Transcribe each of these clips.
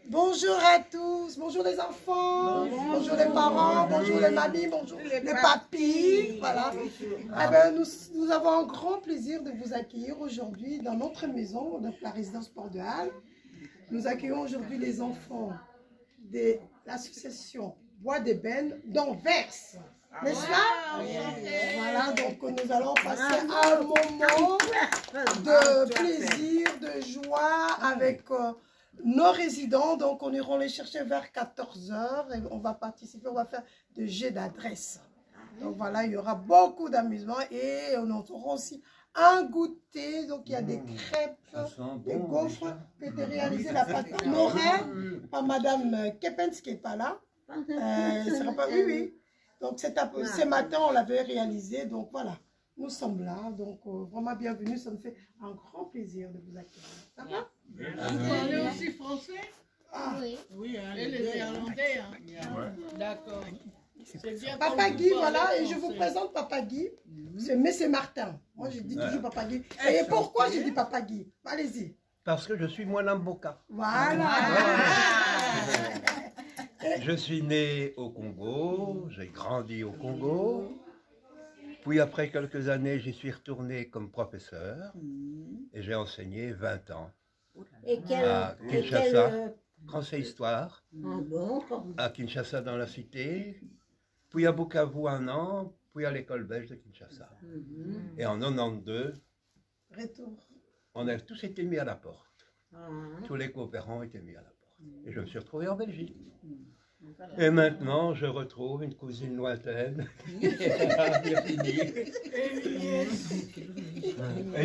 Bonjour à tous, bonjour les enfants, bonjour les parents, bonjour les mamies, bonjour les papis. Voilà. Eh ben, nous avons un grand plaisir de vous accueillir aujourd'hui dans notre maison, donc la résidence Port de Halle. Nous accueillons aujourd'hui les enfants de l'association Bois d'Ébène d'Anvers. N'est-ce pas? Voilà, donc nous allons passer un moment de plaisir, de joie avec nos résidents. Donc on ira les chercher vers 14 h et on va participer, on va faire des jeux d'adresse. Donc voilà, il y aura beaucoup d'amusement et on aura aussi un goûter. Donc il y a des crêpes, des gaufres qui ont été réalisées la pâte Nora par Madame Kepens qui n'est pas là. Sera pas, oui, oui. Donc ce matin, on l'avait réalisé. Donc voilà, nous sommes là. Donc vraiment bienvenue. Ça me fait un grand plaisir de vous accueillir. Ça va? Vous parlez aussi français? Oui. Oui, hein, et les Néerlandais. Hein. D'accord. C'est bien. Papa Guy, voilà. Et je vous présente Papa Guy. C'est M. Martin. Moi, je dis toujours Papa Guy. Et pourquoi je dis Papa Guy? Allez-y. Parce que je suis Moulin Boka. Voilà. Je suis né au Congo, j'ai grandi au Congo, puis après quelques années, j'y suis retourné comme professeur et j'ai enseigné 20 ans à Kinshasa, français histoire, à Kinshasa dans la cité, puis à Bukavu 1 an, puis à l'école belge de Kinshasa. Et en 92, on a tous été mis à la porte, tous les coopérants étaient mis à la porte. Et je me suis retrouvé en Belgique. Et maintenant, je retrouve une cousine lointaine. Et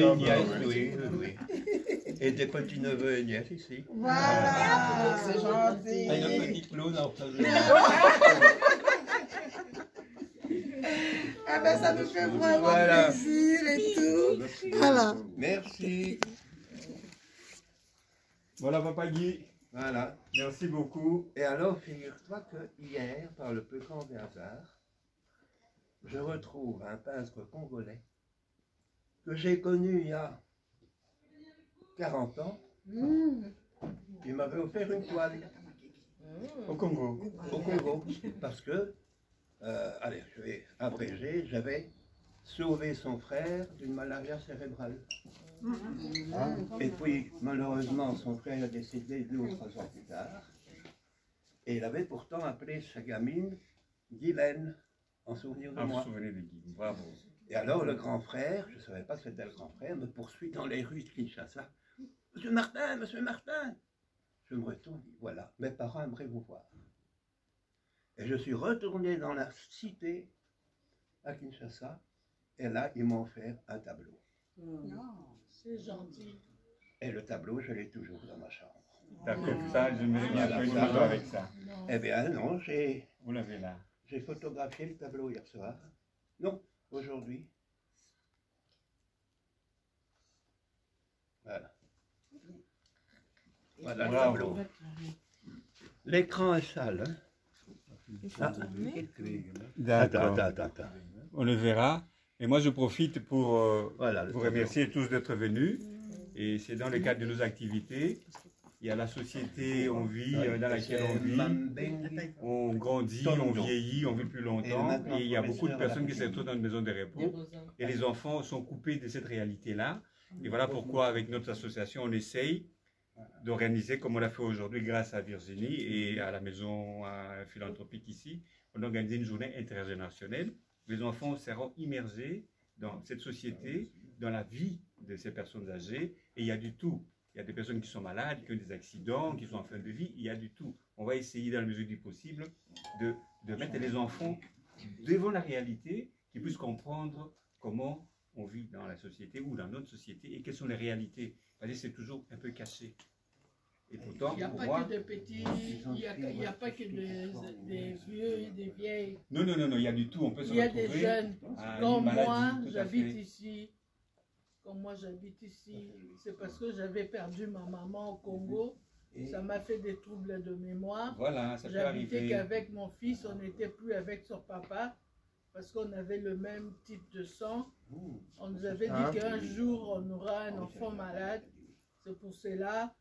une nièce, oui, oui. Et des petits neveux et nièces ici. Voilà, c'est gentil. Et le petit clown en face de Ah ben, ça nous fait vraiment plaisir et tout. Voilà. Merci. Voilà, Papa Guy. Voilà. Merci beaucoup. Et alors, figure-toi que hier, par le plus grand des hasards, je retrouve un peintre congolais que j'ai connu il y a 40 ans. Il m'avait offert une toile. Au Congo. Au Congo. Parce que, allez, je vais abréger, j'avais sauvé son frère d'une malaria cérébrale. Et puis, malheureusement, son frère est décédé 2 ou 3 ans plus tard. Et il avait pourtant appelé sa gamine Guylaine, en souvenir de moi. Souvenir de Guy, bravo. Et alors, le grand frère, je ne savais pas que c'était le grand frère, me poursuit dans les rues de Kinshasa. Monsieur Martin, Monsieur Martin. Je me retourne, voilà, mes parents aimeraient vous voir. Et je suis retourné dans la cité à Kinshasa, et là, ils m'ont offert un tableau. C'est gentil. Et le tableau, je l'ai toujours dans ma chambre. D'accord, ça, je me souviens pas une photo avec ça. Eh bien, non, Vous l'avez là. j'ai photographié le tableau hier soir. Non, aujourd'hui. Voilà. Voilà le tableau. L'écran est sale. Hein? D'accord. Attends. On le verra. Et moi, je profite pour Voilà, vous remercier tous d'être venus. Et c'est dans le cadre de nos activités. Il y a la société, on vit, dans laquelle on vit. On grandit, on vieillit, on vit plus longtemps. Et il y a beaucoup de personnes qui se retrouvent dans une maison de repos. Et les enfants sont coupés de cette réalité-là. Et voilà pourquoi, avec notre association, on essaye d'organiser, comme on l'a fait aujourd'hui grâce à Virginie et à la maison philanthropique ici, on organise une journée intergénérationnelle. Les enfants seront immergés dans cette société, dans la vie de ces personnes âgées, et il y a du tout. Il y a des personnes qui sont malades, qui ont des accidents, qui sont en fin de vie, il y a du tout. On va essayer, dans la mesure du possible, de mettre les enfants devant la réalité, qu'ils puissent comprendre comment on vit dans la société ou dans notre société, et quelles sont les réalités. Parce que c'est toujours un peu caché. Et pourtant, Il n'y a pas moi, que des petits, il n'y a pas que des vieux et des vieilles. non, il y a du tout. On peut se Il y a retrouver des jeunes. à une Comme maladie, moi, tout à j'habite fait. ici. Comme moi, j'habite ici. C'est parce que j'avais perdu ma maman au Congo. Ça m'a fait des troubles de mémoire. Voilà, ça peut J'habitais arriver. qu'avec mon fils, on n'était plus avec son papa. Parce qu'on avait le même type de sang. On nous avait dit qu'un jour, on aura un enfant malade. C'est pour cela,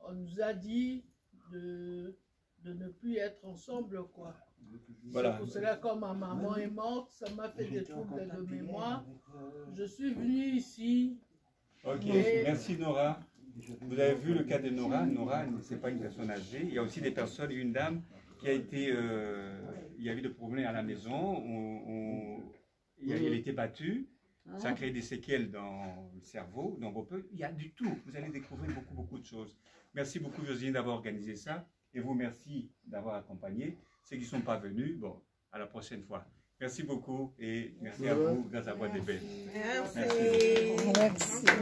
on nous a dit de ensemble, quoi. Voilà. C'est pour cela, quand ma maman est morte, ça m'a fait des troubles de mémoire. Je suis venue ici. Ok, merci Nora. Vous avez vu le cas de Nora. Nora, ce n'est pas une personne âgée. Il y a aussi des personnes, une dame qui a été... il y a eu des problèmes à la maison. Elle était battue. Ça a créé des séquelles dans le cerveau. Donc il y a du tout. Vous allez découvrir beaucoup de choses. Merci beaucoup Virginie d'avoir organisé ça. Et vous, merci d'avoir accompagné. Ceux qui ne sont pas venus, bon, à la prochaine fois. Merci beaucoup et merci à vous, grâce à Voix des Belles. Merci. Merci.